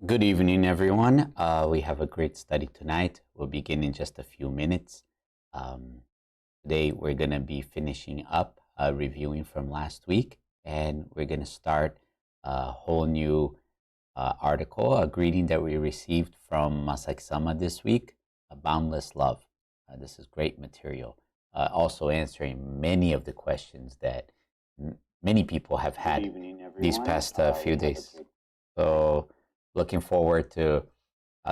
Good evening, everyone. We have a great study tonight. We'll begin in just a few minutes. Um, Today, we're going to be finishing up reviewing from last week, and we're going to start a whole new article, a greeting that we received from Masaki-sama this week, A Boundless Love. This is great material, also answering many of the questions that many people have had these past few days. So, looking forward to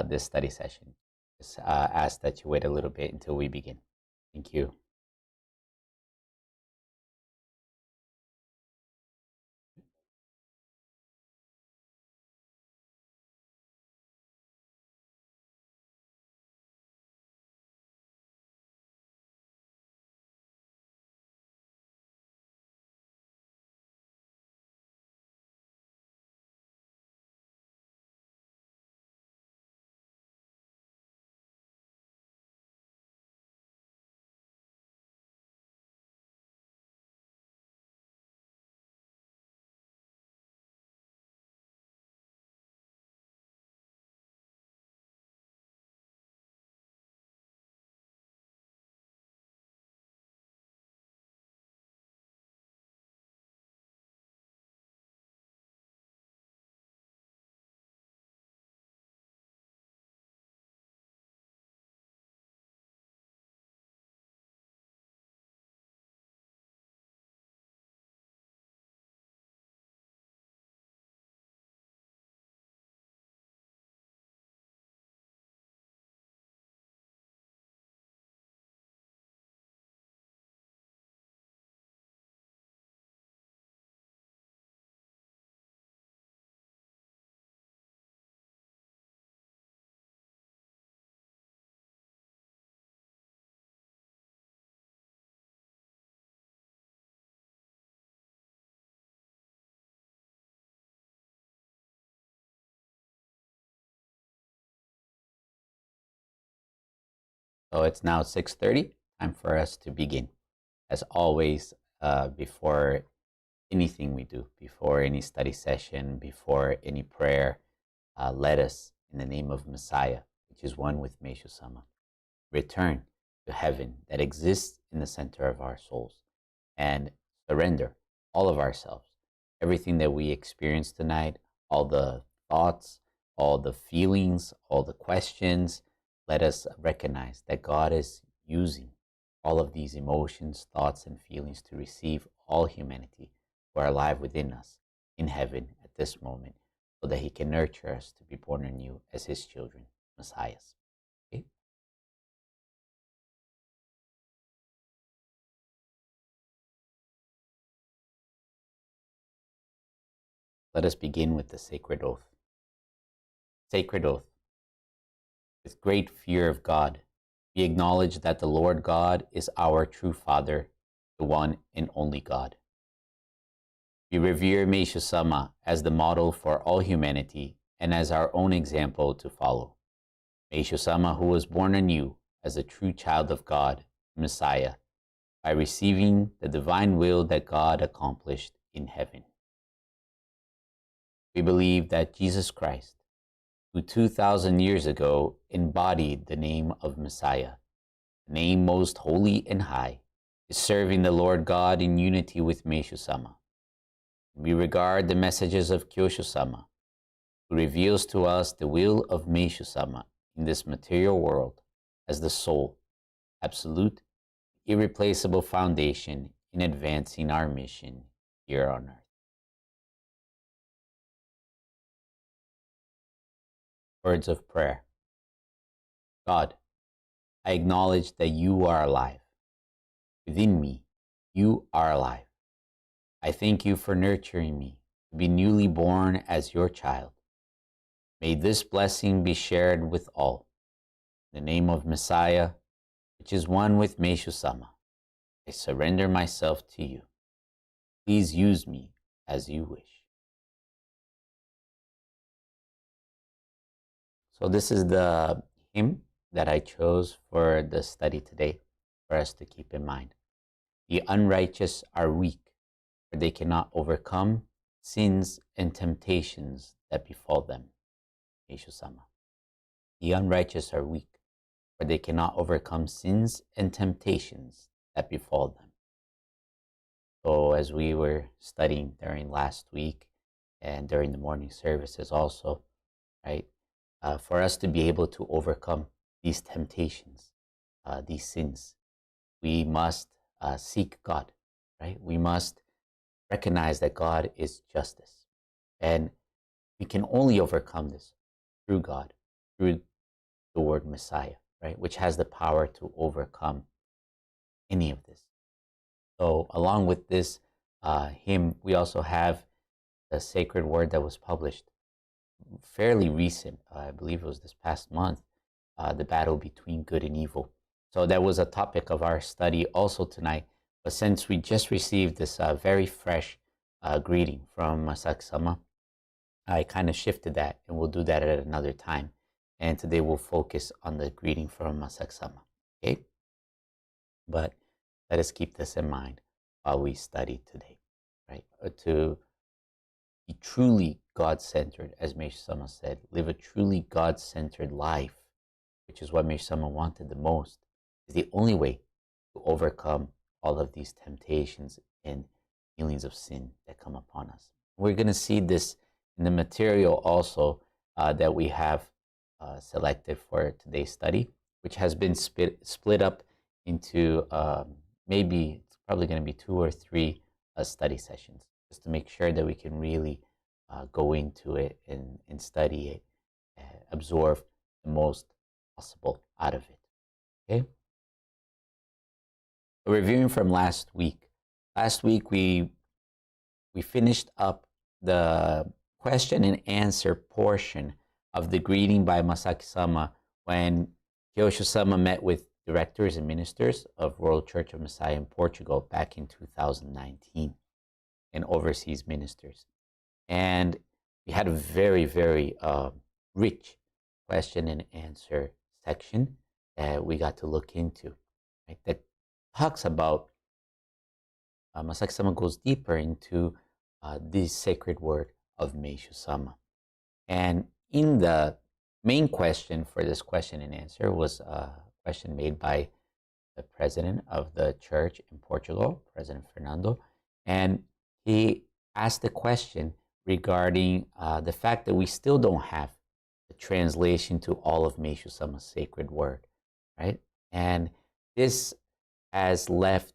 this study session. Just ask that you wait a little bit until we begin. Thank you. So it's now 6:30. Time for us to begin. As always, before anything we do, before any study session, before any prayer, let us, in the name of Messiah, which is one with Meishu-sama, return to heaven that exists in the center of our souls and surrender all of ourselves, everything that we experience tonight, all the thoughts, all the feelings, all the questions. Let us recognize that God is using all of these emotions, thoughts, and feelings to receive all humanity who are alive within us in heaven at this moment, so that He can nurture us to be born anew as His children, Messiahs. Okay? Let us begin with the sacred oath. Sacred oath. With great fear of God, we acknowledge that the Lord God is our true Father, the one and only God. We revere Meishu-sama as the model for all humanity and as our own example to follow. Meishu-sama, who was born anew as a true child of God, Messiah, by receiving the divine will that God accomplished in heaven. We believe that Jesus Christ, who 2,000 years ago embodied the name of Messiah, the name most holy and high, is serving the Lord God in unity with Meishu-sama. We regard the messages of Kyosho-sama, who reveals to us the will of Meishu-sama in this material world, as the sole, absolute, irreplaceable foundation in advancing our mission here on earth. Words of prayer. God, I acknowledge that you are alive. Within me, you are alive. I thank you for nurturing me to be newly born as your child. May this blessing be shared with all. In the name of Messiah, which is one with Meishu-sama, I surrender myself to you. Please use me as you wish. So this is the hymn that I chose for the study today for us to keep in mind. The unrighteous are weak, for they cannot overcome sins and temptations that befall them. Meishu Sama. The unrighteous are weak, for they cannot overcome sins and temptations that befall them. So as we were studying during last week and during the morning services also, right? For us to be able to overcome these temptations, these sins, we must seek God, right? We must recognize that God is justice. And we can only overcome this through God, through the word Messiah, right? Which has the power to overcome any of this. So along with this hymn, we also have the sacred word that was published fairly recent. I believe it was this past month, the battle between good and evil. So that was a topic of our study also tonight. But since we just received this very fresh greeting from Masak Sama, I kind of shifted that, and we'll do that at another time. And today we'll focus on the greeting from Masak Sama. Okay? But let us keep this in mind while we study today, right? To be truly God-centered, as Meishu Sama said, live a truly God-centered life, which is what Meishu Sama wanted the most, is the only way to overcome all of these temptations and feelings of sin that come upon us. We're going to see this in the material also that we have selected for today's study, which has been split up into maybe it's probably going to be 2 or 3 study sessions, just to make sure that we can really go into it and study it, absorb the most possible out of it. Okay? Reviewing from last week. Last week we finished up the question and answer portion of the greeting by Masaki Sama when Kyosho Sama met with directors and ministers of World Church of Messiah in Portugal back in 2019 and overseas ministers. And we had a very, very rich question and answer section that we got to look into, right? That talks about, Masaki Sama goes deeper into this sacred word of Meishu Sama. And in the main question for this question and answer was a question made by the president of the church in Portugal, President Fernando, and he asked the question regarding the fact that we still don't have the translation to all of Meishu Sama's sacred word, right? And this has left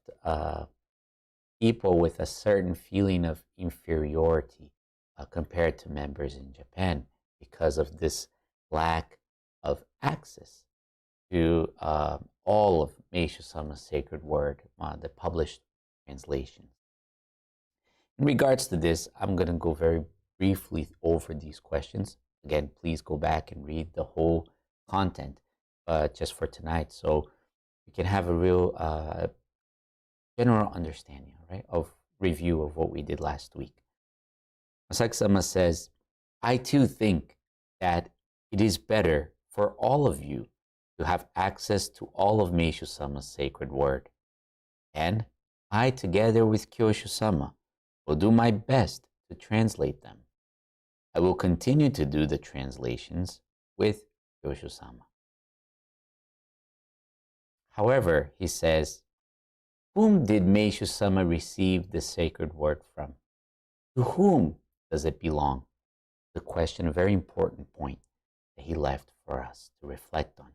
people with a certain feeling of inferiority compared to members in Japan because of this lack of access to all of Meishu Sama's sacred word, the published translations. In regards to this, I'm going to go very briefly over these questions. Again, please go back and read the whole content just for tonight, so we can have a real general understanding, right, of review of what we did last week. Masaki Sama says, I too think that it is better for all of you to have access to all of Meishu Sama's sacred word. And I, together with Kyosho Sama, will do my best to translate them. I will continue to do the translations with Kyosho Sama. However, he says, whom did Meishu Sama receive the sacred word from? To whom does it belong? The question, a very important point that he left for us to reflect on.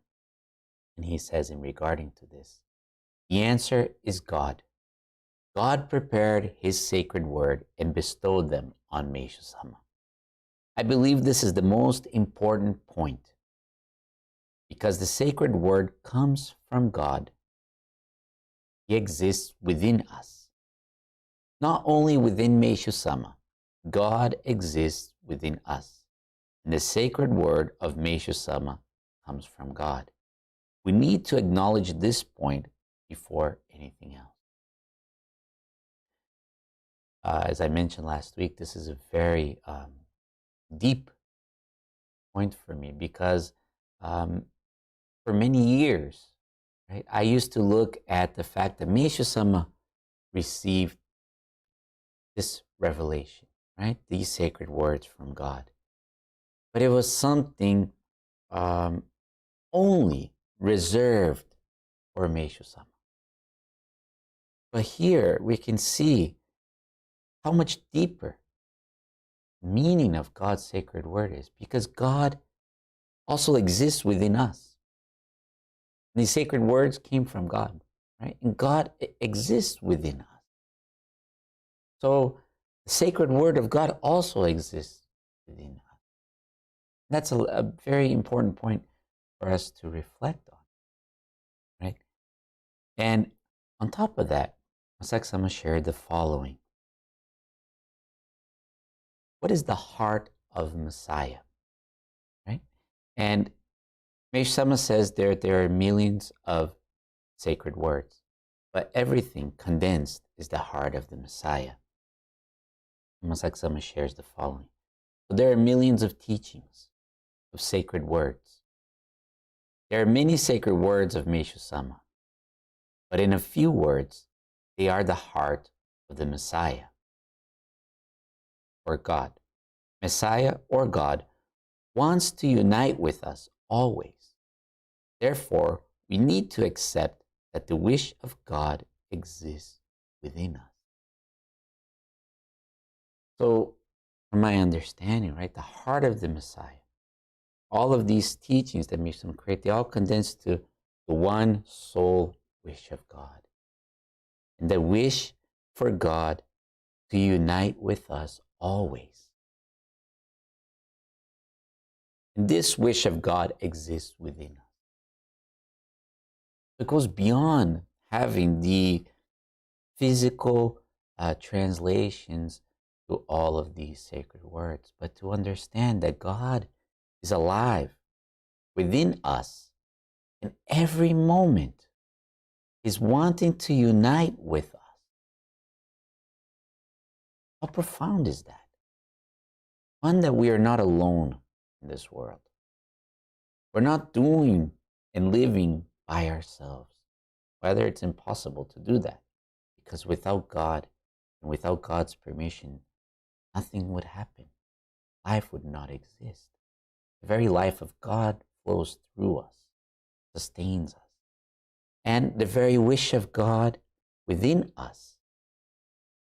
And he says in regarding to this, the answer is God. God prepared his sacred word and bestowed them on Meishu Sama. I believe this is the most important point because the sacred word comes from God. He exists within us. Not only within Meishu Sama, God exists within us. And the sacred word of Meishu Sama comes from God. We need to acknowledge this point before anything else. As I mentioned last week, this is a very deep point for me because for many years, right, I used to look at the fact that Meishu Sama received this revelation, right, these sacred words from God. but it was something um, only reserved for Meishu-sama. But here we can see how much deeper meaning of God's sacred word is, because God also exists within us. And these sacred words came from God, right? And God exists within us. So the sacred word of God also exists within us. That's a very important point for us to reflect on, right? And on top of that, Masek-sama shared the following. What is the heart of Messiah, right? And Meishu-sama says there are millions of sacred words, but everything condensed is the heart of the Messiah. Masek-sama shares the following. So there are millions of teachings of sacred words. There are many sacred words of Meishu-sama, but in a few words, they are the heart of the Messiah, or God. Messiah, or God, wants to unite with us always. Therefore, we need to accept that the wish of God exists within us. So, from my understanding, right, the heart of the Messiah, all of these teachings that Meishu-sama create, they all condense to the one sole wish of God. And the wish for God to unite with us always. And this wish of God exists within us. It goes beyond having the physical translations to all of these sacred words, but to understand that God is alive within us, and every moment is wanting to unite with us. How profound is that? One, that we are not alone in this world. We're not doing and living by ourselves. Whether it's impossible to do that, because without God and without God's permission, nothing would happen. Life would not exist. The very life of God flows through us, sustains us. And the very wish of God within us,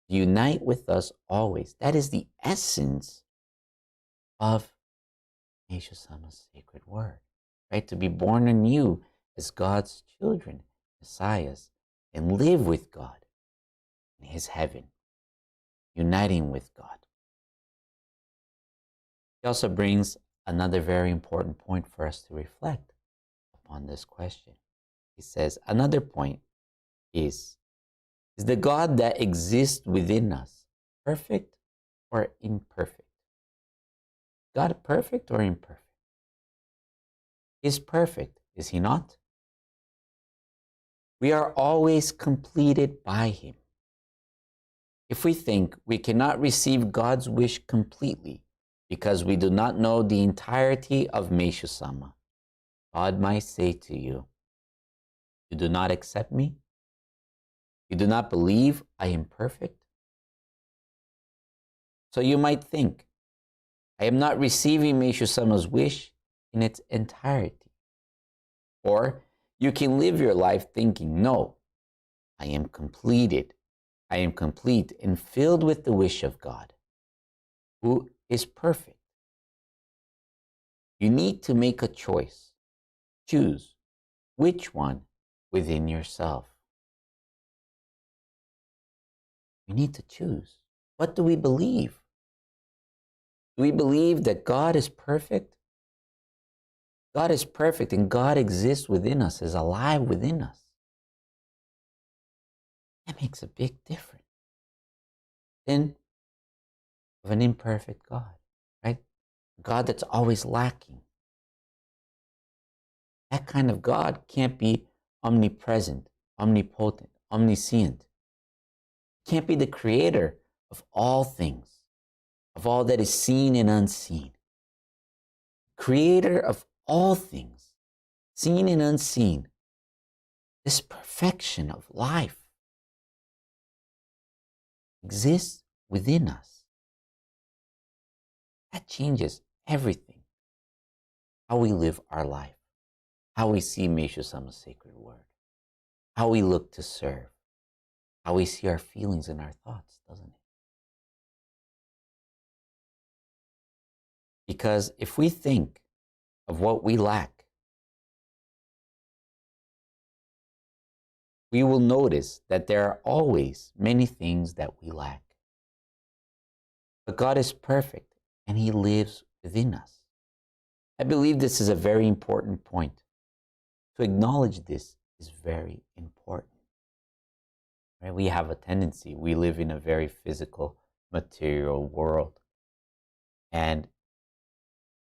unite with us always. That is the essence of Meishu-sama's sacred word, right? To be born anew as God's children, messiahs, and live with God in his heaven, uniting with God. He also brings another very important point for us to reflect upon this question. He says, another point is the God that exists within us perfect or imperfect? God perfect or imperfect? He's perfect, is he not? We are always completed by him. If we think we cannot receive God's wish completely because we do not know the entirety of Meishu-sama, God might say to you, you do not accept me? You do not believe I am perfect? So you might think, I am not receiving Meishu-sama's wish in its entirety. Or you can live your life thinking, no, I am completed. I am complete and filled with the wish of God, who is perfect. You need to make a choice. Choose which one within yourself. You need to choose. What do we believe? Do we believe that God is perfect? God is perfect and God exists within us, is alive within us. That makes a big difference than of an imperfect God, right? God that's always lacking. That kind of God can't be omnipresent, omnipotent, omniscient. Can't be the creator of all things, of all that is seen and unseen. Creator of all things, seen and unseen. This perfection of life exists within us. That changes everything. how we live our life, how we see Mesha Sama's sacred word, how we look to serve, how we see our feelings and our thoughts, doesn't it? Because if we think of what we lack, we will notice that there are always many things that we lack. But God is perfect and He lives within us. I believe this is a very important point. To acknowledge this is very important. Right? We have a tendency, we live in a very physical, material world. And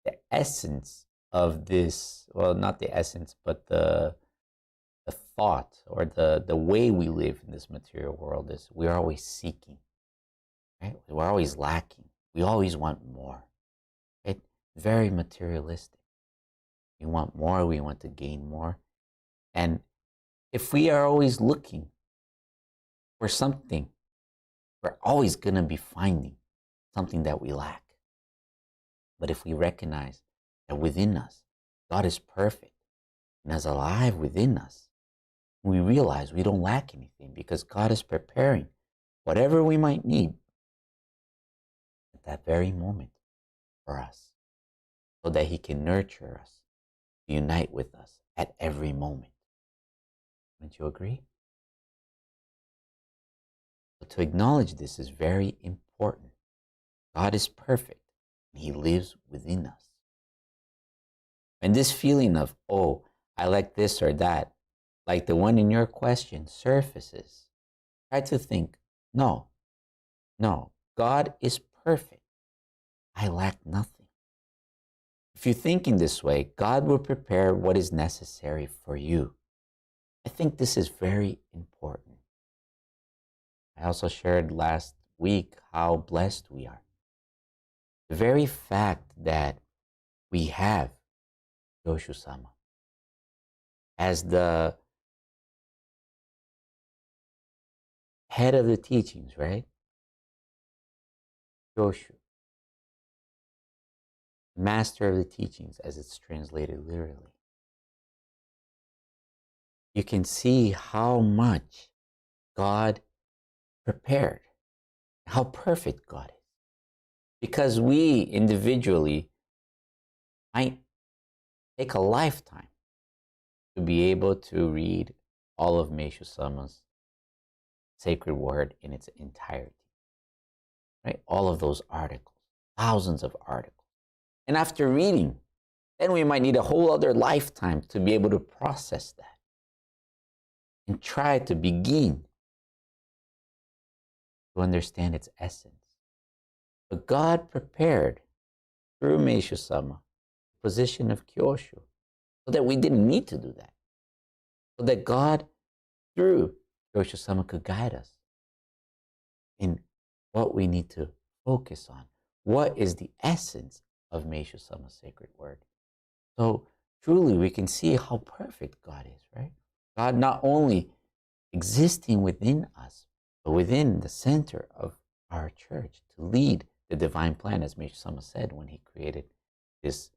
the essence of this, well, not the essence, but the thought or the way we live in this material world is we're always seeking, right? We're always lacking. We always want more, right? Very materialistic. We want more, we want to gain more. And if we are always looking for something, we're always going to be finding something that we lack. But if we recognize that within us, God is perfect and is alive within us, we realize we don't lack anything because God is preparing whatever we might need at that very moment for us so that He can nurture us, unite with us at every moment. Wouldn't you agree? But to acknowledge this is very important. God is perfect and He lives within us. And this feeling of, oh, I like this or that, like the one in your question, surfaces, try to think, no, God is perfect. I lack nothing. If you think in this way, God will prepare what is necessary for you. I think this is very important. I also shared last week how blessed we are. The very fact that we have Yoshu-sama as the head of the teachings, right? Yoshu, master of the teachings, as it's translated literally. You can see how much God prepared, how perfect God is. Because we individually might take a lifetime to be able to read all of Meishu-sama's sacred word in its entirety. Right? All of those articles, thousands of articles. And after reading, then we might need a whole other lifetime to be able to process that and try to begin to understand its essence. But God prepared through Meishu-sama the position of Kyoshu so that we didn't need to do that. So that God, through Kyoshu-sama, could guide us in what we need to focus on. What is the essence of Meishu-sama's sacred word? So truly we can see how perfect God is, right? God not only existing within us, but within the center of our church to lead the divine plan, as Meishu-sama said when he created this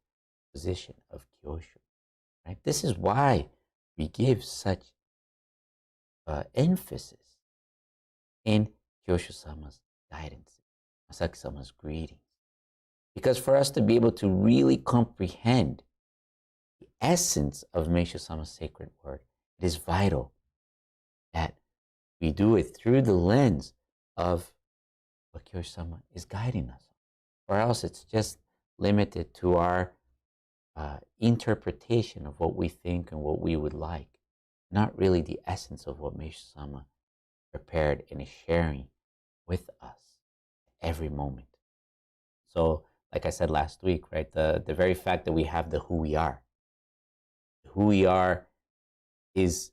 position of Kyoshu. Right? This is why we give such emphasis in Kyoshu-sama's guidance, Masaki-sama's greetings. Because for us to be able to really comprehend the essence of Meishu-sama's sacred word, it is vital that we do it through the lens of what Kyoshu-sama is guiding us. Or else it's just limited to our interpretation of what we think and what we would like, not really the essence of what Meishu-sama prepared and is sharing with us every moment. So, like I said last week, right, the very fact that we have the who we are is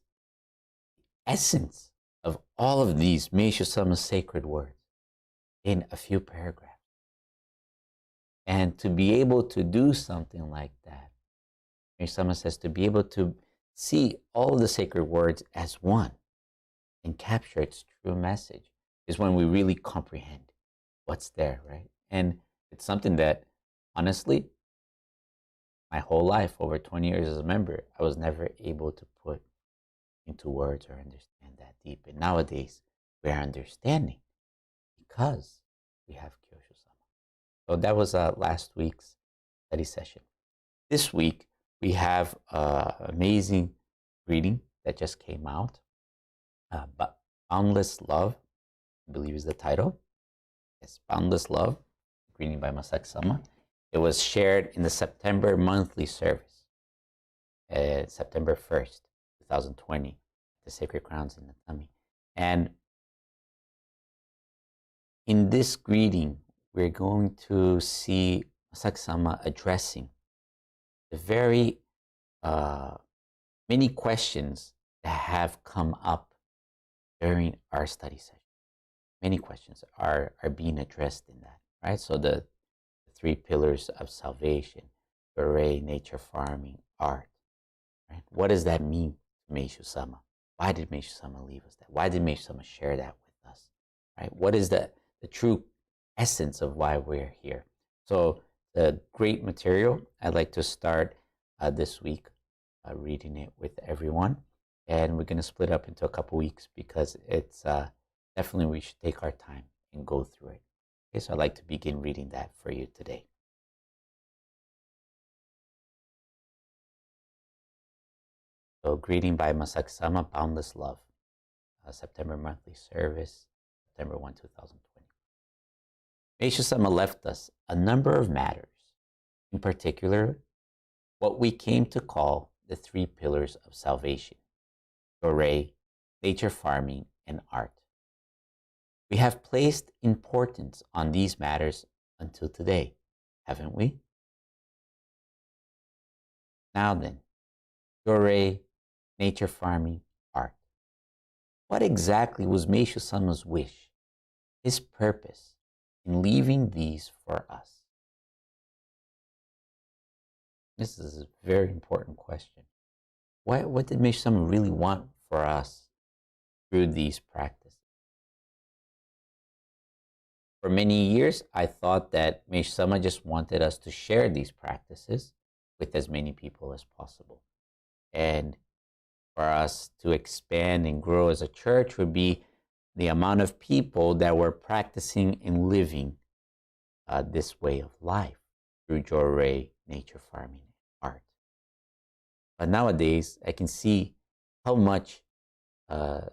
the essence of all of these Meishu-sama's sacred words in a few paragraphs. And to be able to do something like that, Meishu-sama says to be able to see all of the sacred words as one and capture its true message is when we really comprehend what's there, right? And it's something that, honestly, my whole life, over 20 years as a member, I was never able to put into words or understand that deep. And nowadays, we're understanding because we have Kyosho-sama. So that was last week's study session. This week, we have an amazing reading that just came out. But Boundless Love, I believe is the title. Yes, Boundless Love, reading by Masaki-sama. It was shared in the September monthly service, September 1st, 2020, the Sacred Crowns in Natami. And in this greeting, we're going to see Masaki-sama addressing the very many questions that have come up during our study session. Many questions are being addressed in that, right? So the 3 pillars of salvation, Beret, nature, farming, art, right? What does that mean to Meishu-sama? Why did Meishu-sama leave us that? Why did Meishu-sama share that with us, right? What is the true essence of why we're here? So the great material, I'd like to start this week reading it with everyone. And we're going to split up into a couple weeks because it's definitely we should take our time and go through it. Okay, so I'd like to begin reading that for you today. So, greeting by Masaki-sama, Boundless Love, September monthly service, September 1, 2020. Meishu-sama left us a number of matters, in particular, what we came to call the 3 pillars of salvation, Dorei, nature farming, and art. We have placed importance on these matters until today, haven't we? Now then, Dorei, nature farming, art. What exactly was Meishu-sama's wish, his purpose, in leaving these for us? This is a very important question. What did Meishu-sama really want for us through these practices? For many years, I thought that Meishu-sama just wanted us to share these practices with as many people as possible. And for us to expand and grow as a church would be the amount of people that were practicing and living this way of life through Jorei, nature farming, and art. But nowadays, I can see how much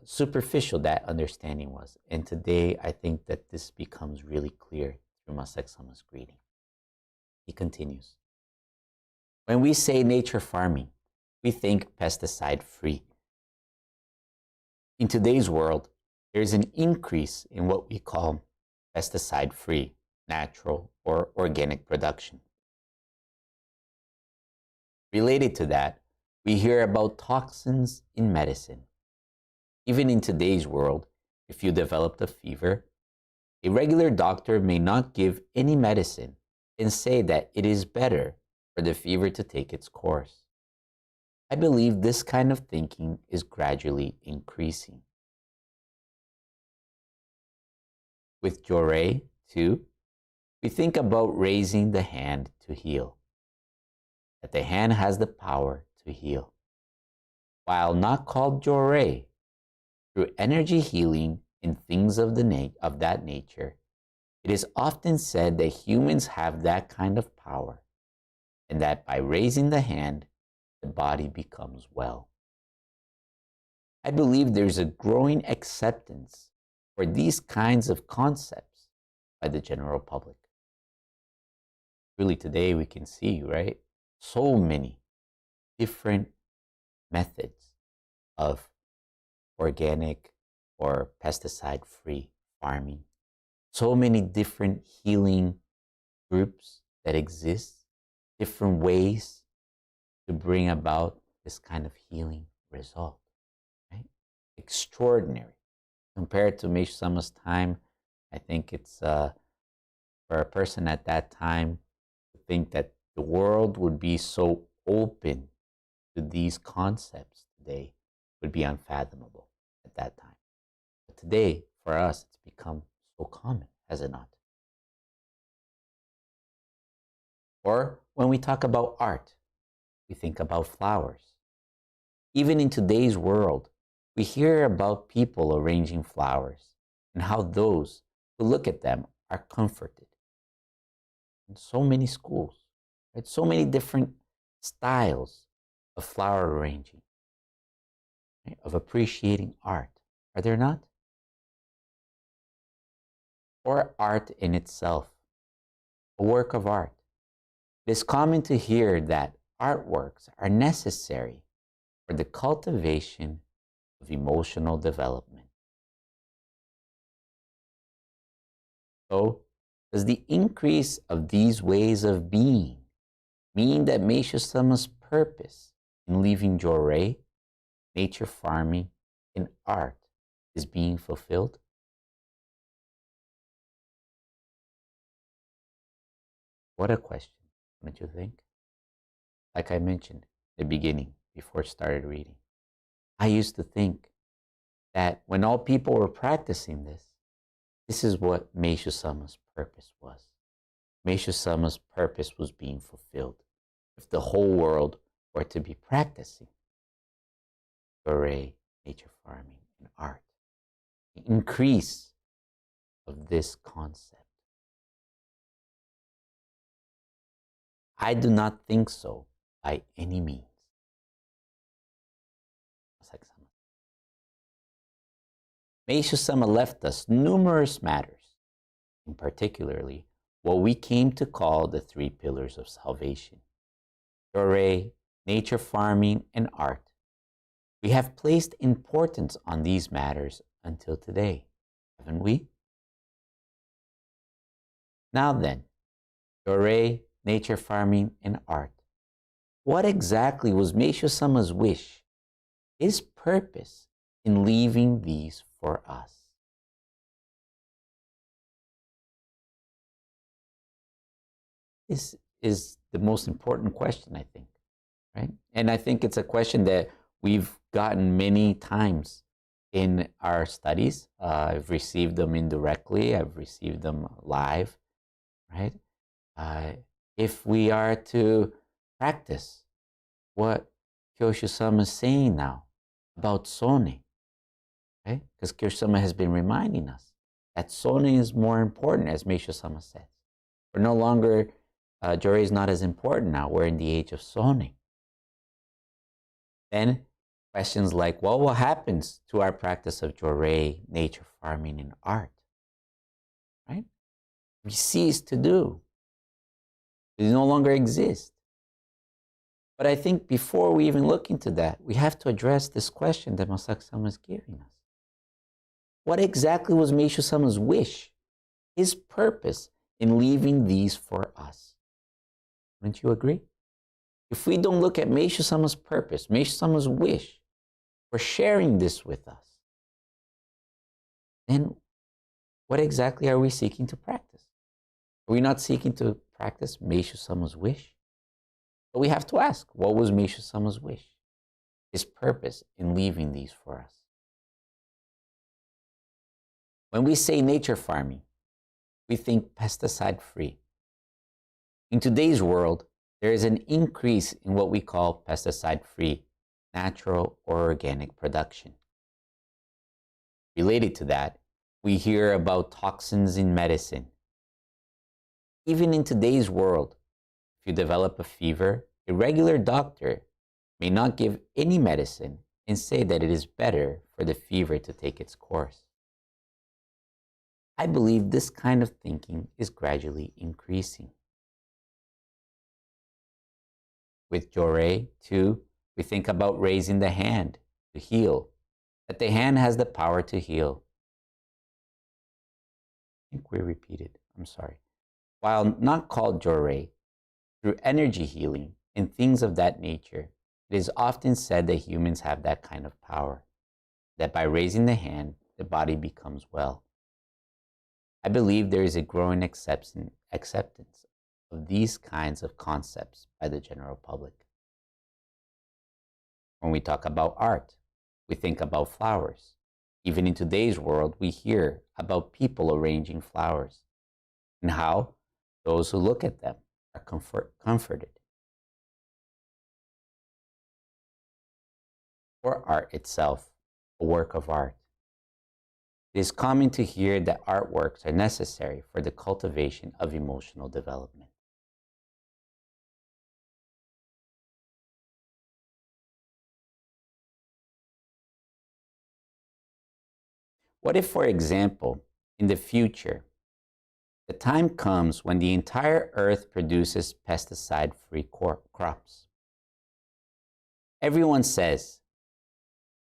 superficial that understanding was. And today, I think that this becomes really clear through Masaki-sama's greeting. He continues. When we say nature farming, we think pesticide-free. In today's world, there's an increase in what we call pesticide-free, natural, or organic production. Related to that, we hear about toxins in medicine. Even in today's world, if you developed a fever, a regular doctor may not give any medicine and say that it is better for the fever to take its course. I believe this kind of thinking is gradually increasing. With Jorei, too, we think about raising the hand to heal, that the hand has the power to heal. While not called Jorei, through energy healing and things of that nature, it is often said that humans have that kind of power, and that by raising the hand, the body becomes well. I believe there's a growing acceptance for these kinds of concepts by the general public. Really today we can see, right, so many different methods of organic or pesticide-free farming. So many different healing groups that exist, different ways to bring about this kind of healing result, right? Extraordinary. Compared to Meishu-sama's time, I think it's for a person at that time to think that the world would be so open to these concepts today would be unfathomable at that time. But today, for us, it's become so common, has it not? Or when we talk about art, we think about flowers. Even in today's world, we hear about people arranging flowers and how those who look at them are comforted. In so many schools, right? So many different styles of flower arranging, right? Of appreciating art. Are there not? Or art in itself, a work of art. It is common to hear that artworks are necessary for the cultivation of emotional development. So, does the increase of these ways of being mean that Meishu Sama's purpose in leaving Jorei, nature farming, and art is being fulfilled? What a question, don't you think? Like I mentioned at the beginning, before I started reading, I used to think that when all people were practicing this is what Meishu Sama's purpose was. Meishu Sama's purpose was being fulfilled. If the whole world were to be practicing Jorei, nature farming, and art, the increase of this concept. I do not think so by any means. Meishu Sama left us numerous matters, and particularly what we came to call the three pillars of salvation: Jorei, nature farming, and art. We have placed importance on these matters until today, haven't we? Now then, Jorei, nature farming, and art. What exactly was Meishu Sama's wish, his purpose in leaving these for us? This is the most important question, I think, right? And I think it's a question that we've gotten many times in our studies. I've received them indirectly, I've received them live, right? If we are to practice what Kyoshu-sama is saying now about Sone, right? Because Kyoshu-sama has been reminding us that Sone is more important, as Meishu-sama says. We're no longer, Jorei is not as important now. We're in the age of Sone. Then questions like, well, what happens to our practice of Jorei, nature farming, and art? Right? We cease to do. They no longer exist. But I think before we even look into that, we have to address this question that Masaku-sama is giving us. What exactly was Meishu-sama's wish, his purpose in leaving these for us? Wouldn't you agree? If we don't look at Meishu-sama's purpose, Meishu-sama's wish for sharing this with us, then what exactly are we seeking to practice? Are we not seeking to practice Meishu-sama's wish? But we have to ask, what was Meishu-sama's wish? His purpose in leaving these for us? When we say nature farming, we think pesticide-free. In today's world, there is an increase in what we call pesticide-free, natural or organic production. Related to that, we hear about toxins in medicine. Even in today's world, if you develop a fever, a regular doctor may not give any medicine and say that it is better for the fever to take its course. I believe this kind of thinking is gradually increasing. With Jorei, too, we think about raising the hand to heal, that the hand has the power to heal. I think we repeated, I'm sorry. While not called Jorei, through energy healing and things of that nature, it is often said that humans have that kind of power, that by raising the hand, the body becomes well. I believe there is a growing acceptance of these kinds of concepts by the general public. When we talk about art, we think about flowers. Even in today's world, we hear about people arranging flowers and how those who look at them are comforted. or art itself, a work of art. It is common to hear that artworks are necessary for the cultivation of emotional development. What if, for example, in the future, the time comes when the entire earth produces pesticide-free crops? Everyone says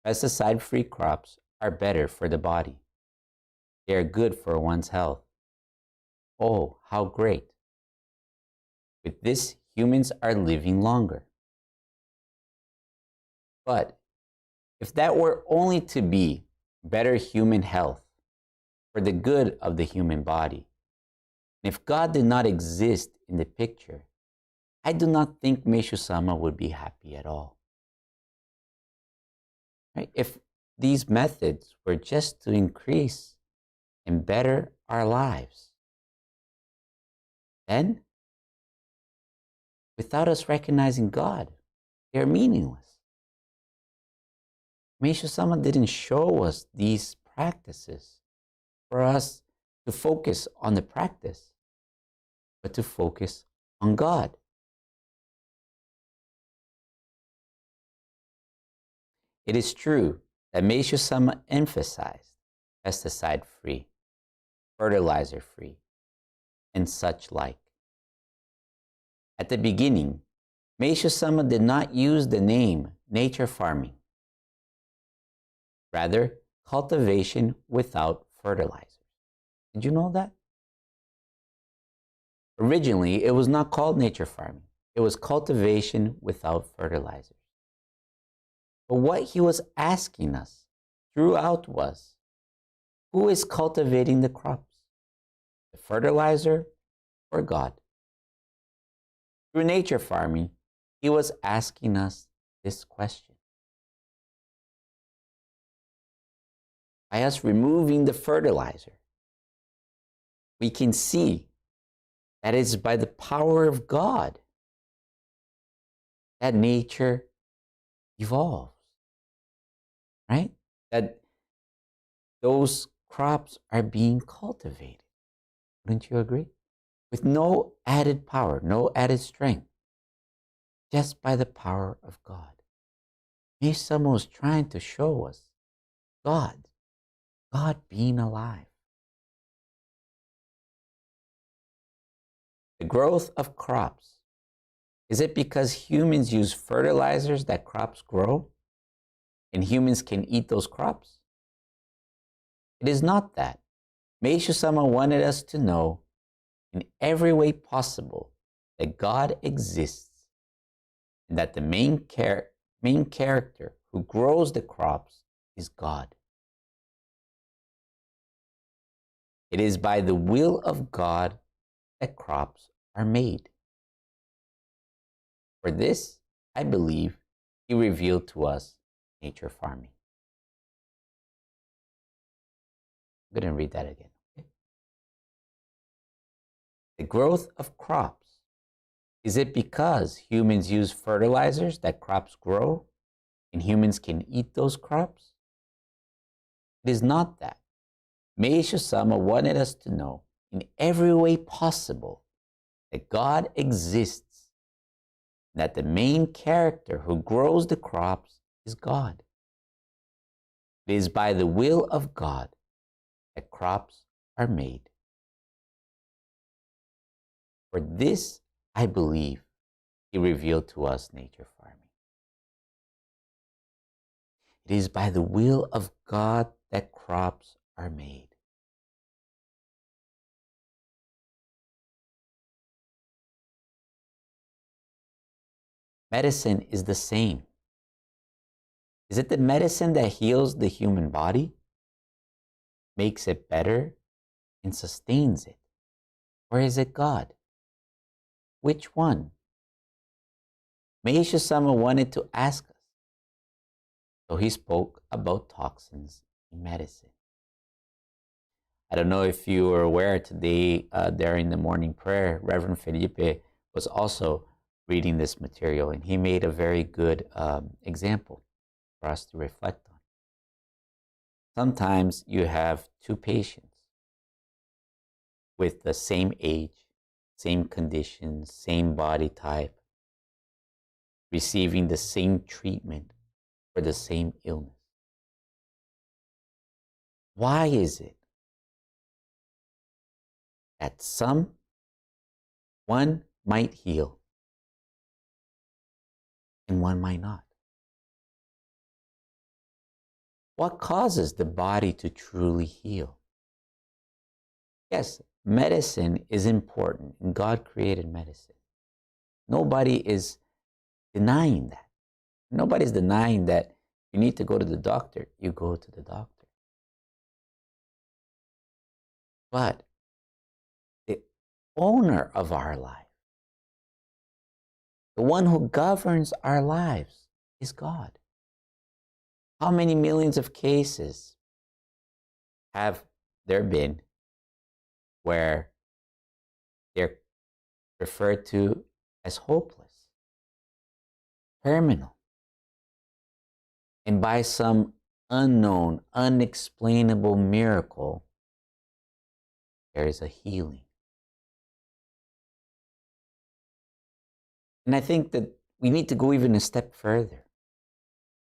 pesticide-free crops are better for the body. They are good for one's health. Oh, how great! With this, humans are living longer. But if that were only to be better human health for the good of the human body, and if God did not exist in the picture, I do not think Meishu-sama would be happy at all. Right? If these methods were just to increase and better our lives, then, without us recognizing God, they are meaningless. Meishu-sama didn't show us these practices for us to focus on the practice, but to focus on God. It is true that Meishu-sama emphasized pesticide-free, fertilizer-free, and such like. At the beginning, Meishu-sama did not use the name nature farming. Rather, cultivation without fertilizers. Did you know that? Originally, it was not called nature farming. It was cultivation without fertilizers. But what he was asking us throughout was, who is cultivating the crops? The fertilizer or God? Through nature farming, he was asking us this question. By us removing the fertilizer, we can see that it's by the power of God that nature evolves, right? That those crops are being cultivated. Wouldn't you agree? With no added power, no added strength, just by the power of God. Maybe someone was trying to show us God being alive. The growth of crops, is it because humans use fertilizers that crops grow and humans can eat those crops? It is not that. Meishu-sama wanted us to know in every way possible that God exists and that the main character who grows the crops is God. It is by the will of God that crops are made. For this, I believe, he revealed to us nature farming. I'm going to read that again. Okay? The growth of crops, is it because humans use fertilizers that crops grow and humans can eat those crops? It is not that. Meishu-sama wanted us to know in every way possible that God exists, that the main character who grows the crops is God. It is by the will of God that crops are made. For this, I believe, he revealed to us nature farming. It is by the will of God that crops are made. Medicine is the same. Is it the medicine that heals the human body, makes it better, and sustains it? Or is it God? Which one? Meishu-sama wanted to ask us. So he spoke about toxins in medicine. I don't know if you were aware today during the morning prayer, Reverend Felipe was also reading this material and he made a very good example. for us to reflect on. Sometimes you have two patients with the same age, same conditions, same body type, receiving the same treatment for the same illness. Why is it that one might heal and one might not? What causes the body to truly heal? Yes, medicine is important, and God created medicine. Nobody is denying that. Nobody's denying that you need to go to the doctor. You go to the doctor. But the owner of our life, the one who governs our lives, is God. How many millions of cases have there been where they're referred to as hopeless, terminal, and by some unknown, unexplainable miracle, there is a healing? And I think that we need to go even a step further.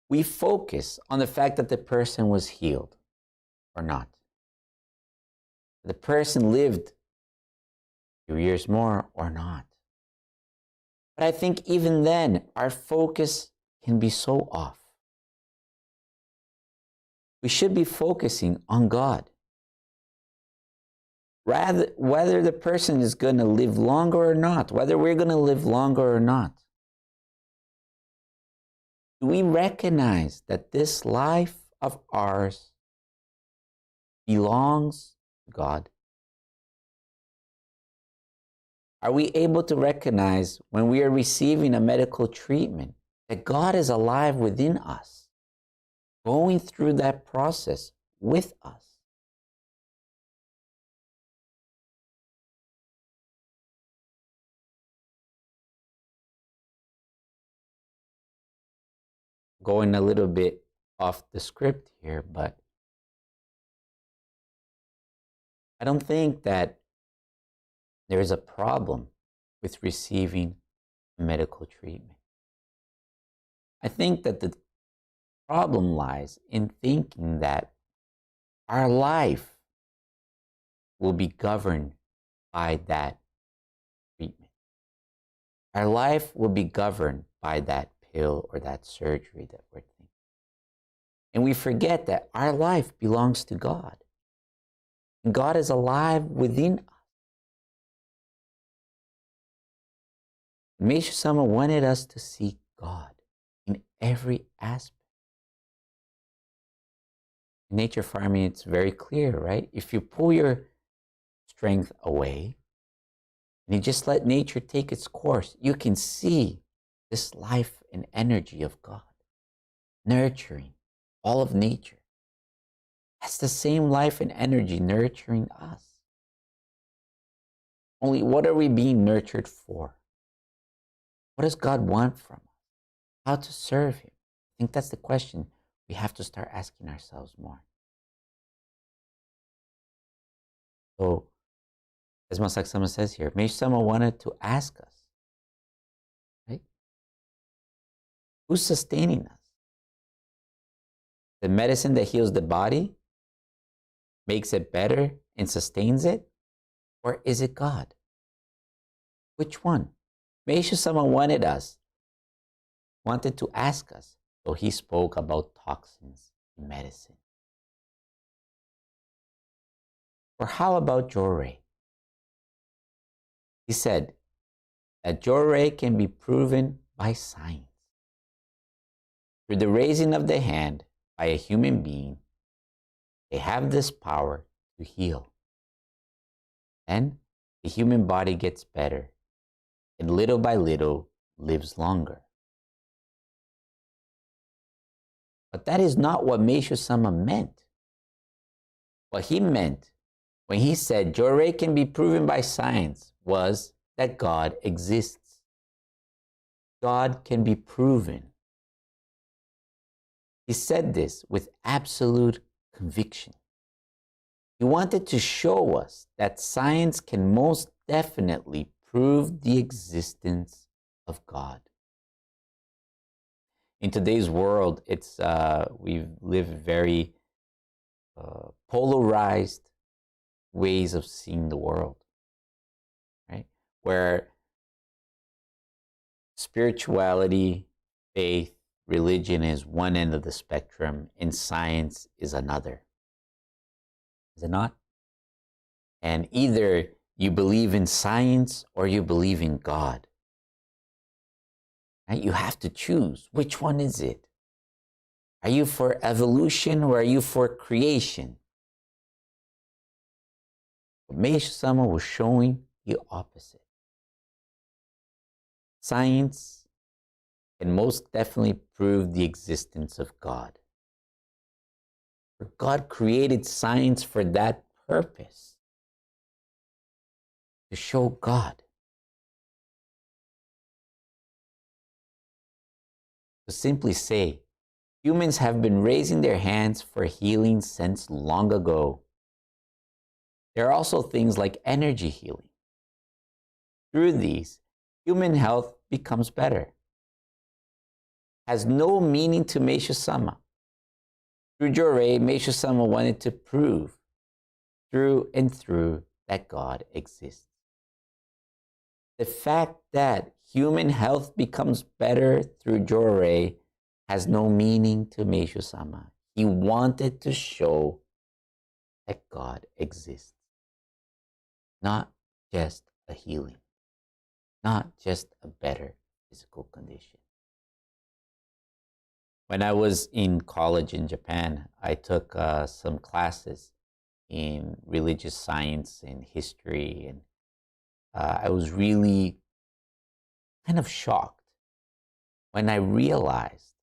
We focus on the fact that the person was healed or not. The person lived a few years more or not. But I think even then, our focus can be so off. We should be focusing on God. Rather, whether the person is going to live longer or not, whether we're going to live longer or not. Do we recognize that this life of ours belongs to God? Are we able to recognize when we are receiving a medical treatment that God is alive within us, going through that process with us? Going a little bit off the script here, but I don't think that there is a problem with receiving medical treatment. I think that the problem lies in thinking that our life will be governed by that treatment. Our life will be governed by that pill or that surgery that we're thinking. And we forget that our life belongs to God. And God is alive within us. Meishu Sama wanted us to seek God in every aspect. In nature farming, it's very clear, right? If you pull your strength away and you just let nature take its course, you can see this life and energy of God nurturing all of nature. That's the same life and energy nurturing us. Only what are we being nurtured for? What does God want from us? How to serve Him? I think that's the question we have to start asking ourselves more. So, as Masak Sama says here, Meishu Sama wanted to ask us, right? Who's sustaining us? The medicine that heals the body, makes it better and sustains it? Or is it God? Which one? Meishu Sama wanted to ask us. So he spoke about toxins in medicine. Or how about Jorei? He said that Jorei can be proven by science. Through the raising of the hand by a human being, they have this power to heal. And the human body gets better and little by little lives longer. But that is not what Meishu Sama meant. What he meant when he said Jorei can be proven by science was that God exists. God can be proven. He said this with absolute conviction. He wanted to show us that science can most definitely prove the existence of God. In today's world, we live very polarized ways of seeing the world, right? Where spirituality, faith, religion is one end of the spectrum and science is another. Is it not? And either you believe in science or you believe in God. Right? You have to choose. Which one is it? Are you for evolution or are you for creation? But Meishu-sama was showing the opposite. Science can most definitely prove the existence of God. For God created science for that purpose, to show God. To simply say, humans have been raising their hands for healing since long ago. There are also things like energy healing. Through these, human health becomes better. Has no meaning to Meishu-sama. Through Jorei, Meishu-sama wanted to prove through and through that God exists. The fact that human health becomes better through Jorei has no meaning to Meishu-sama. He wanted to show that God exists. Not just a healing. Not just a better physical condition. When I was in college in Japan, I took some classes in religious science and history, and I was really kind of shocked when I realized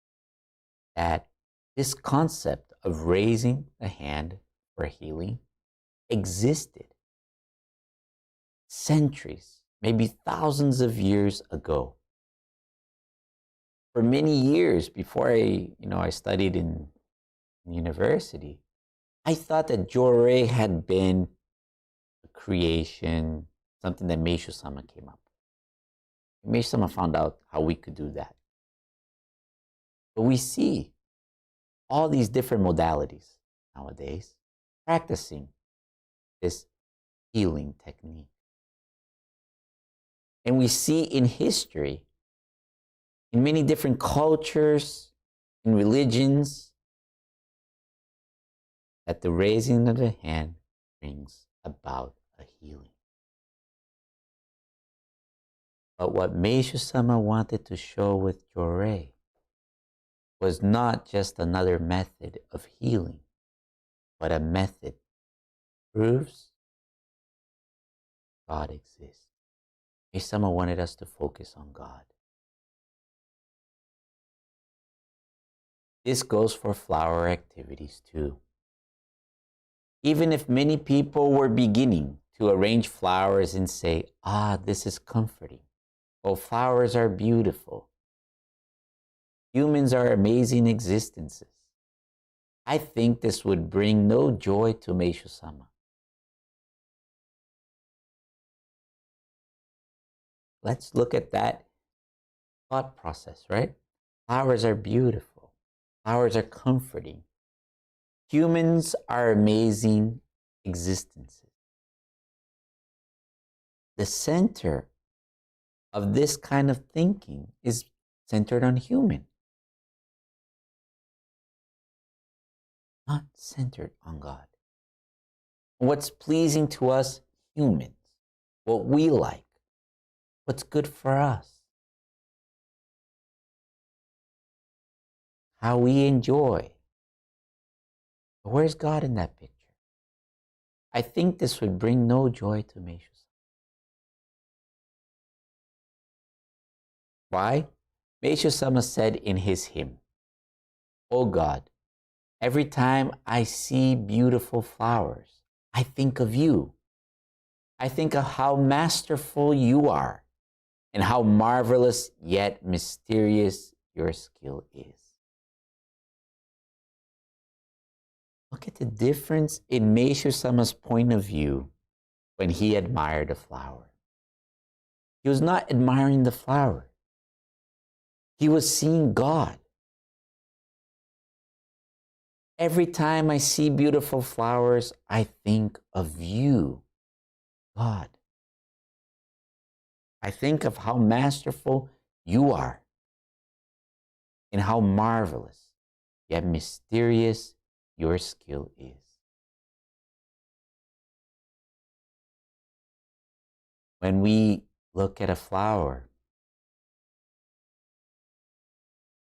that this concept of raising a hand for healing existed centuries, maybe thousands of years ago. For many years before I studied in university, I thought that Jorei had been a creation, something that Meishu-sama came up with. Meishu-sama found out how we could do that. But we see all these different modalities nowadays practicing this healing technique. And we see in history, in many different cultures, in religions, that the raising of the hand brings about a healing. But what Meishu-sama wanted to show with Jorei was not just another method of healing, but a method that proves God exists. Meishu-sama wanted us to focus on God. This goes for flower activities too. Even if many people were beginning to arrange flowers and say, this is comforting. Oh, flowers are beautiful. Humans are amazing existences. I think this would bring no joy to Meishu-sama. Let's look at that thought process, right? Flowers are beautiful. Flowers are comforting. Humans are amazing existences. The center of this kind of thinking is centered on human, not centered on God. What's pleasing to us humans, what we like, what's good for us, how we enjoy. But where's God in that picture? I think this would bring no joy to Meishu-sama. Why? Meishu-sama said in his hymn, "Oh God, every time I see beautiful flowers, I think of you. I think of how masterful you are and how marvelous yet mysterious your skill is." Look at the difference in Meishu-sama's point of view when he admired a flower. He was not admiring the flower. He was seeing God. Every time I see beautiful flowers, I think of you, God. I think of how masterful you are and how marvelous yet mysterious your skill is. When we look at a flower,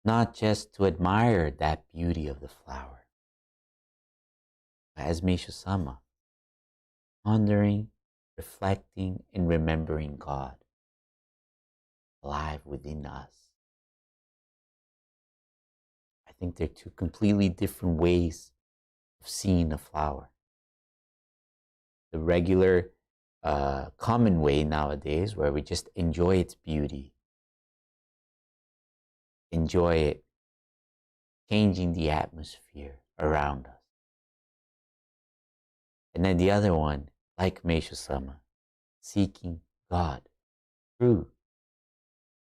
not just to admire that beauty of the flower, but as Meishu-sama, pondering, reflecting, and remembering God alive within us. I think they're two completely different ways of seeing a flower. The regular, common way nowadays where we just enjoy its beauty, enjoy it changing the atmosphere around us. And then the other one, like Meishu-sama, seeking God through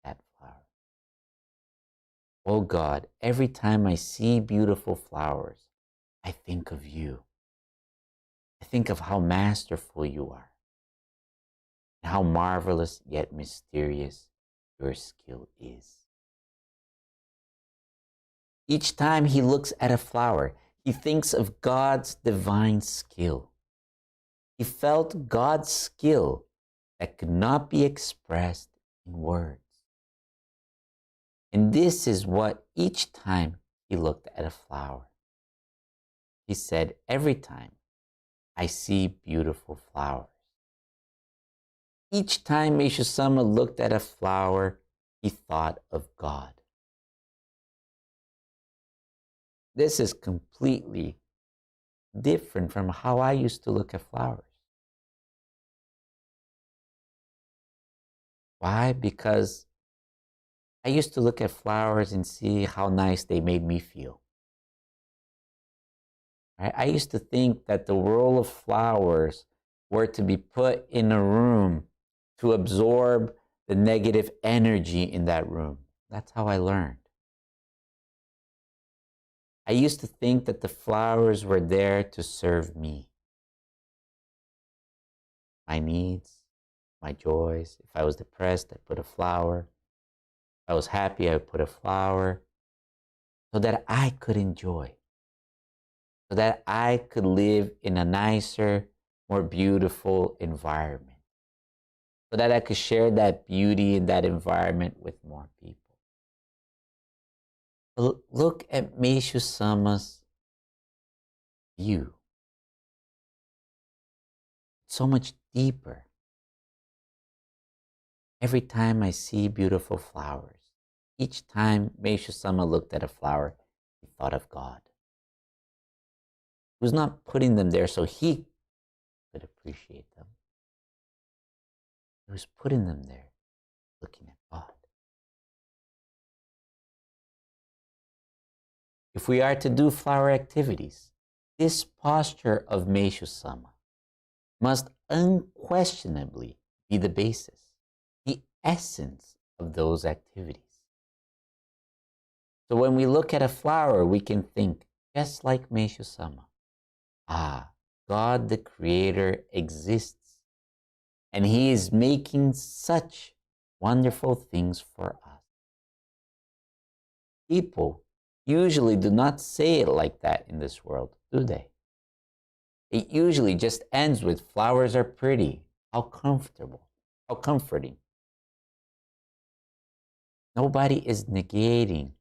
that flower. Oh God, every time I see beautiful flowers, I think of you. I think of how masterful you are, and how marvelous yet mysterious your skill is. Each time he looks at a flower, he thinks of God's divine skill. He felt God's skill that could not be expressed in words. And this is what each time he looked at a flower, he said, every time I see beautiful flowers. Each time Meishu-sama looked at a flower, he thought of God. This is completely different from how I used to look at flowers. Why? Because I used to look at flowers and see how nice they made me feel. Right? I used to think that the world of flowers were to be put in a room to absorb the negative energy in that room. That's how I learned. I used to think that the flowers were there to serve me, my needs, my joys. If I was depressed, I put a flower. If I was happy, I would put a flower so that I could enjoy, so that I could live in a nicer, more beautiful environment, so that I could share that beauty in that environment with more people. Look at Meishu-sama's view. So much deeper. Every time I see beautiful flowers, each time Meishu-sama looked at a flower, he thought of God. He was not putting them there so he could appreciate them. He was putting them there looking at God. If we are to do flower activities, this posture of Meishu-sama must unquestionably be the basis, the essence of those activities. So when we look at a flower, we can think just like Meishu-sama. Ah, God the Creator exists, and He is making such wonderful things for us. People usually do not say it like that in this world, do they? It usually just ends with flowers are pretty, how comfortable, how comforting. Nobody is negating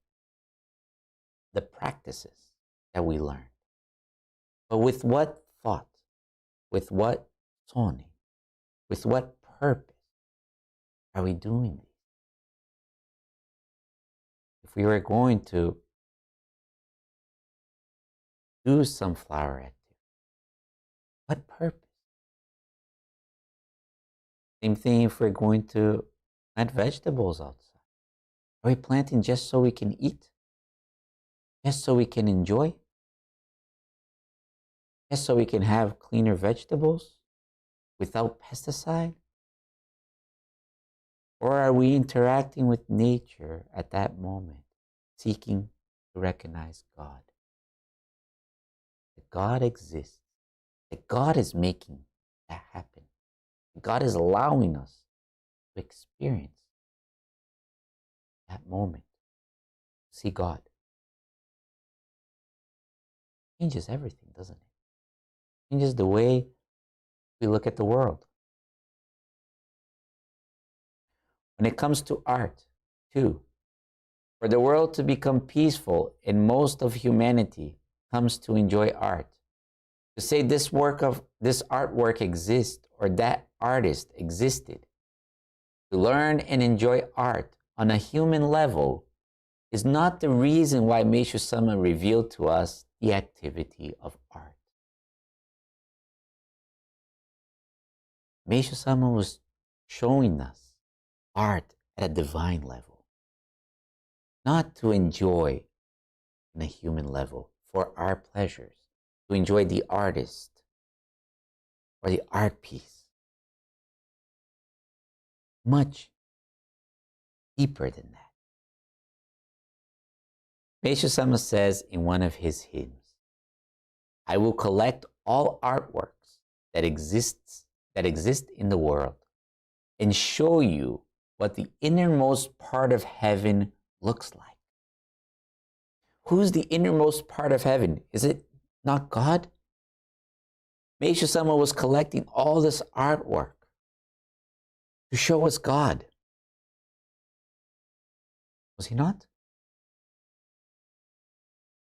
the practices that we learn. But with what thought, with what tone, with what purpose are we doing these? If we were going to do some flower activity, what purpose? Same thing if we're going to plant vegetables outside. Are we planting just so we can eat? Just so we can enjoy? just so we can have cleaner vegetables without pesticide? Or are we interacting with nature at that moment, seeking to recognize God? That God exists, that God is making that happen. That God is allowing us to experience that moment. See God. Changes everything, doesn't it? Changes the way we look at the world. When it comes to art, too, for the world to become peaceful and most of humanity comes to enjoy art. To say this artwork exists or that artist existed. To learn and enjoy art on a human level is not the reason why Meishu Sama revealed to us the activity of art. Meishu Sama was showing us art at a divine level, not to enjoy on a human level for our pleasures, to enjoy the artist or the art piece. Much deeper than that. Meishu Sama says in one of his hymns, I will collect all artworks that exist in the world and show you what the innermost part of heaven looks like. Who's the innermost part of heaven? Is it not God? Meishu Sama was collecting all this artwork to show us God. Was he not?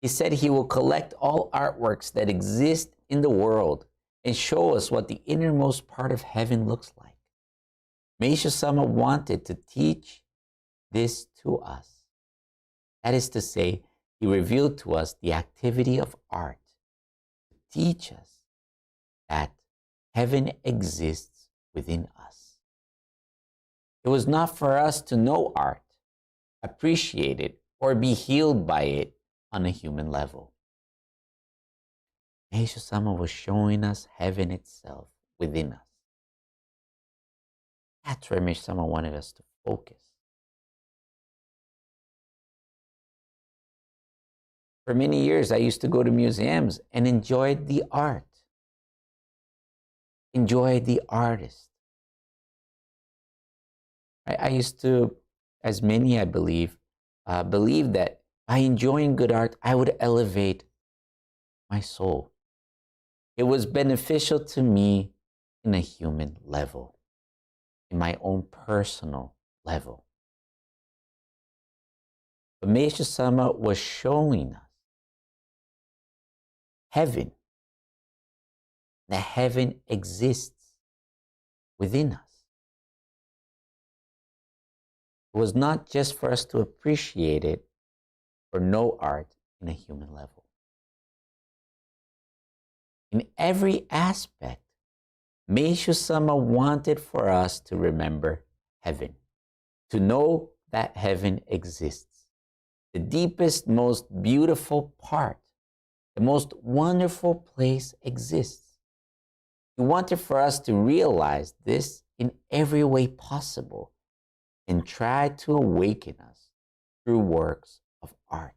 He said he will collect all artworks that exist in the world and show us what the innermost part of heaven looks like. Meishu Sama wanted to teach this to us. That is to say, he revealed to us the activity of art to teach us that heaven exists within us. It was not for us to know art, appreciate it, or be healed by it on a human level. Meishu Sama was showing us heaven itself within us. That's where Meishu Sama wanted us to focus. For many years, I used to go to museums and enjoy the art, enjoy the artist. I used to, as many I believe that by enjoying good art, I would elevate my soul. It was beneficial to me in a human level, in my own personal level. But Meishu Sama was showing us heaven, that heaven exists within us. It was not just for us to appreciate it or know art in a human level. In every aspect, Meishu Sama wanted for us to remember heaven, to know that heaven exists. The deepest, most beautiful part, the most wonderful place exists. He wanted for us to realize this in every way possible and try to awaken us through works of art.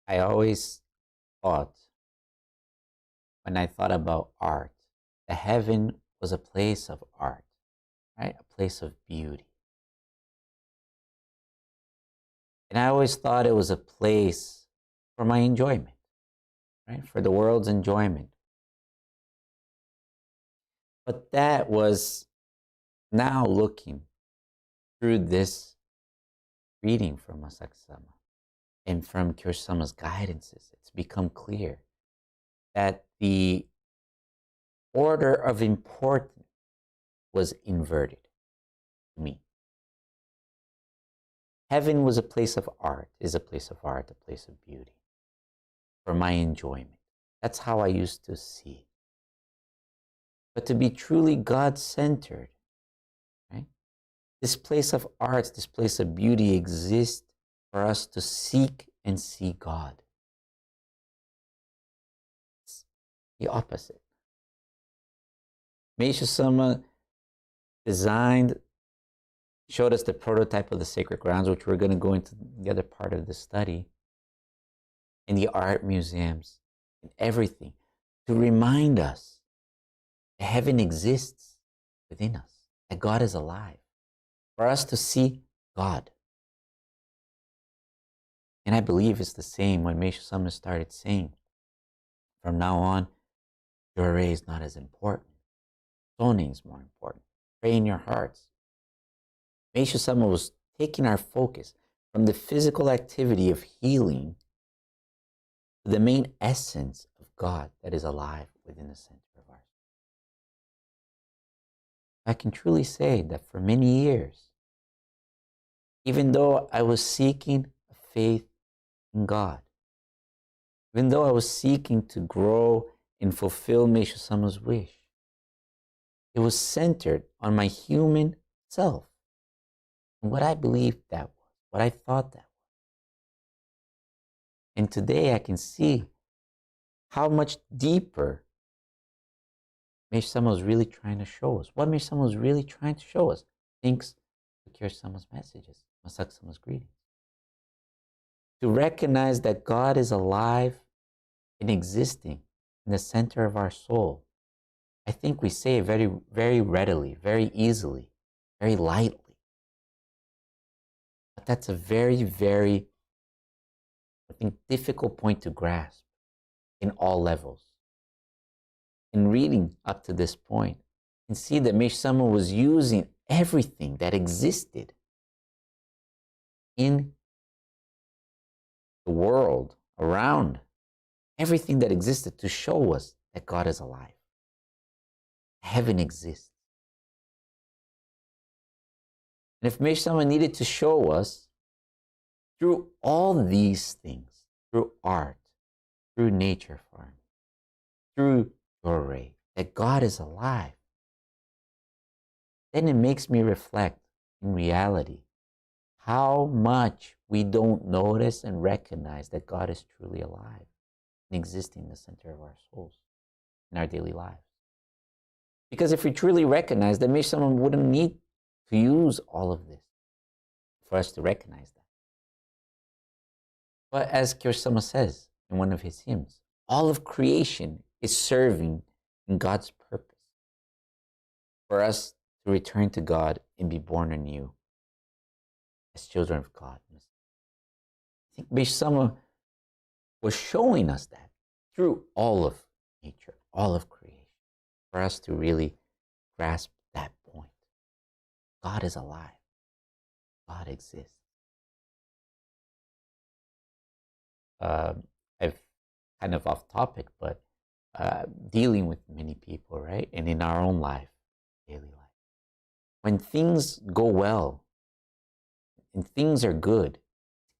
I always thought, when I thought about art, that heaven was a place of art, right? A place of beauty. And I always thought it was a place for my enjoyment, right? For the world's enjoyment. But that was now looking through this reading from Masaki-sama and from Kyoshi-sama's guidances, it's become clear that the order of importance was inverted to me. Heaven was a place of art, is a place of art, a place of beauty, for my enjoyment. That's how I used to see. But to be truly God-centered, right? This place of art, this place of beauty exists for us to seek and see God. It's the opposite. Meisha Sama showed us the prototype of the sacred grounds, which we're going to go into the other part of the study, in the art museums, and everything, to remind us that heaven exists within us, that God is alive, for us to see God. And I believe it's the same when Meisha Sama started saying, from now on, your array is not as important. Zoning is more important. Pray in your hearts. Meisha Sama was taking our focus from the physical activity of healing to the main essence of God that is alive within the center of our soul. I can truly say that for many years, even though I was seeking a faith in God, even though I was seeking to grow and fulfill Meisha Sama's wish, it was centered on my human self and what I believed that was, what I thought that was. And today I can see how much deeper Meisha Sama was really trying to show us. What Meisha Sama was really trying to show us, thanks to Kyur Sama's messages, Masak Sama's greetings. To recognize that God is alive and existing in the center of our soul. I think we say it very, very readily, very easily, very lightly. But that's a very, very, I think, difficult point to grasp in all levels. In reading up to this point, you can see that Meisha Sama was using everything that existed in the world around, everything that existed to show us that God is alive. Heaven exists. And if Meisha Sama needed to show us through all these things, through art, through nature farm, through your ray, that God is alive, then it makes me reflect in reality how much we don't notice and recognize that God is truly alive and existing in the center of our souls, in our daily lives. Because if we truly recognize that, maybe someone wouldn't need to use all of this for us to recognize that. But as Kyur Sama says in one of his hymns, all of creation is serving in God's purpose for us to return to God and be born anew as children of God. I think Meisha Sama was showing us that through all of nature, all of creation, for us to really grasp that point. God is alive. God exists. I've kind of off topic, but dealing with many people, right? And in our own life, daily life. When things go well and things are good,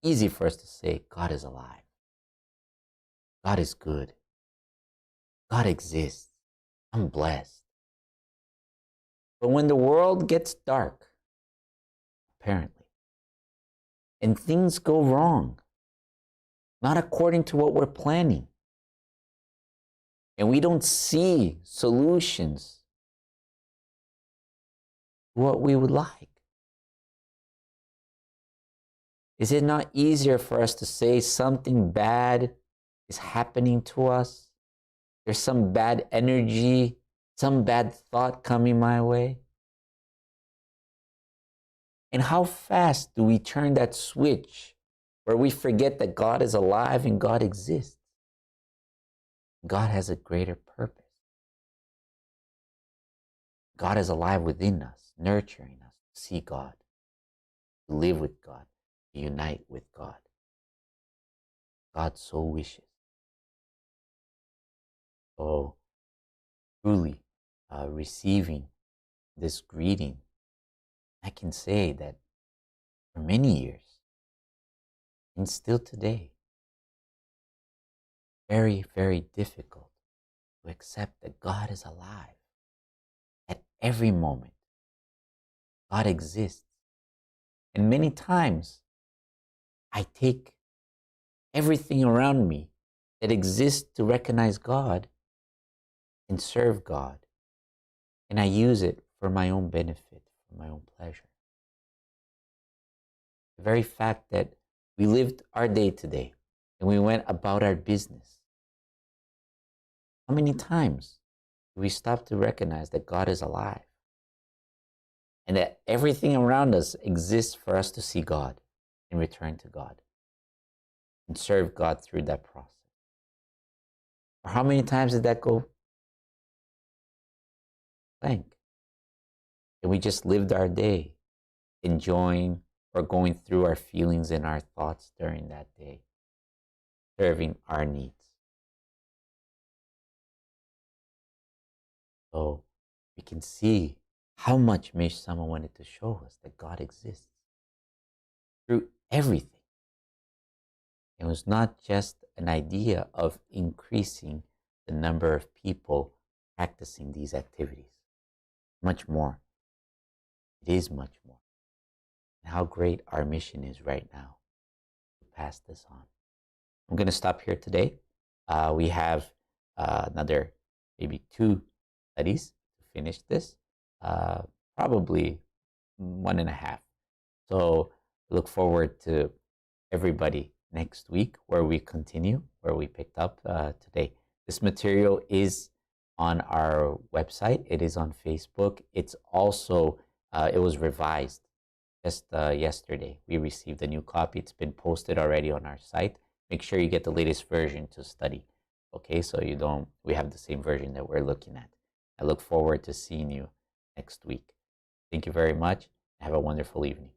it's easy for us to say, God is alive. God is good. God exists. I'm blessed. But when the world gets dark, apparently, and things go wrong, not according to what we're planning, and we don't see solutions to what we would like, is it not easier for us to say something bad is happening to us? There's some bad energy, some bad thought coming my way. And how fast do we turn that switch where we forget that God is alive and God exists? God has a greater purpose. God is alive within us, nurturing us to see God, to live with God, to unite with God. God so wishes. So truly receiving this greeting, I can say that for many years, and still today, very, very difficult to accept that God is alive at every moment. God exists. And many times I take everything around me that exists to recognize God and serve God, and I use it for my own benefit, for my own pleasure. The very fact that we lived our day today and we went about our business. How many times do we stop to recognize that God is alive and that everything around us exists for us to see God and return to God and serve God through that process? Or how many times did that go blank? And we just lived our day enjoying or going through our feelings and our thoughts during that day, serving our needs. So we can see how much Mesh-sama wanted to show us that God exists through everything. It was not just an idea of increasing the number of people practicing these activities. Much more. It is much more. And how great our mission is right now to pass this on. I'm going to stop here today. We have another maybe 2 studies to finish this, probably 1.5. So look forward to everybody next week where we continue, where we picked up today. This material is on our website. It is on Facebook. It's also, it was revised just yesterday. We received a new copy. It's been posted already on our site. Make sure you get the latest version to study. Okay, so we have the same version that we're looking at. I look forward to seeing you next week. Thank you very much. Have a wonderful evening.